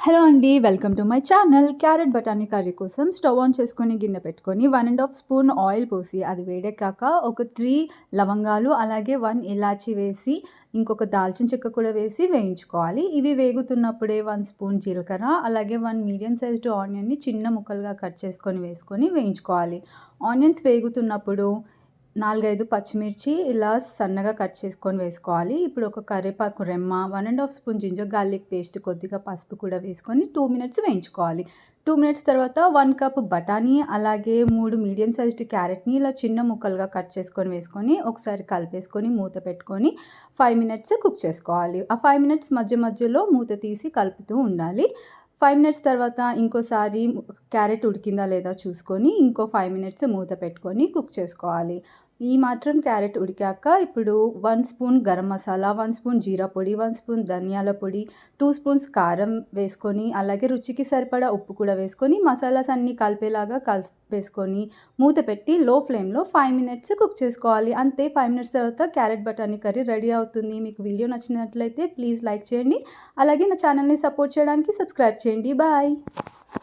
Hello అండి. Welcome to my channel. Carrot బఠానీ curry కోసం స్టవ్ ఆన్ చేసుకొని గిన్నె పెట్టుకొని 1 స్పూన్ ఆయిల్ పోసి అది వేడెక్కాక ఒక 3 లవంగాలు అలాగే 1 ఇలాచీ వేసి ఇంకొక దాల్చిన చెక్క కూడా వేసి వేయించుకోవాలి. ఇవి వేగుతున్నప్పుడే 1 స్పూన్ జీలకర్ర అలాగే 1 మీడియం సైజ్డ్ ఆనియన్‌ని చిన్న ముక్కలుగా కట్ చేసుకొని వేసుకొని వేయించుకోవాలి. ఆనియన్స్ వేగుతున్నప్పుడు 4, 5 పచ్చిమిర్చి ఇలా సన్నగా కట్ చేసుకొని వేసుకోవాలి. ఇప్పుడు ఒక కరివేపాకు రెమ్మ, 1 స్పూన్ జింజర్ గార్లిక్ పేస్ట్, కొద్దిగా పసుపు కూడా వేసుకొని 2 మినిట్స్ వేయించుకోవాలి. 2 మినిట్స్ తర్వాత 1 కప్ బఠానీ అలాగే 3 మీడియం సైజ్డ్ క్యారెట్‌ని ఇలా చిన్న ముక్కలుగా కట్ చేసుకొని వేసుకొని ఒకసారి కలిపేసుకొని మూత పెట్టుకొని 5 మినిట్స్ కుక్ చేసుకోవాలి. ఆ 5 మినిట్స్ మధ్యలో మూత తీసి కలుపుతూ ఉండాలి. 5 మినిట్స్ తర్వాత ఇంకోసారి క్యారెట్ ఉడికిందా లేదా చూసుకొని ఇంకో 5 మినిట్స్ మూత పెట్టుకొని కుక్ చేసుకోవాలి. ఈ మాత్రం క్యారెట్ ఉడికాక ఇప్పుడు 1 స్పూన్ గరం మసాలా, 1 స్పూన్ జీరా పొడి, 1 స్పూన్ ధనియాల పొడి, 2 స్పూన్స్ కారం వేసుకొని అలాగే రుచికి సరిపడా ఉప్పు కూడా వేసుకొని మసాలాస్ అన్నీ కలిపేలాగా కలిపేసుకొని మూత పెట్టి లో ఫ్లేమ్‌లో 5 మినిట్స్ కుక్ చేసుకోవాలి. అంతే 5 మినిట్స్ తర్వాత క్యారెట్ బఠానీ కర్రీ రెడీ అవుతుంది. మీకు వీడియో నచ్చినట్లయితే ప్లీజ్ లైక్ చేయండి. అలాగే నా ఛానల్‌ని సపోర్ట్ చేయడానికి సబ్స్క్రైబ్ చేయండి. బాయ్.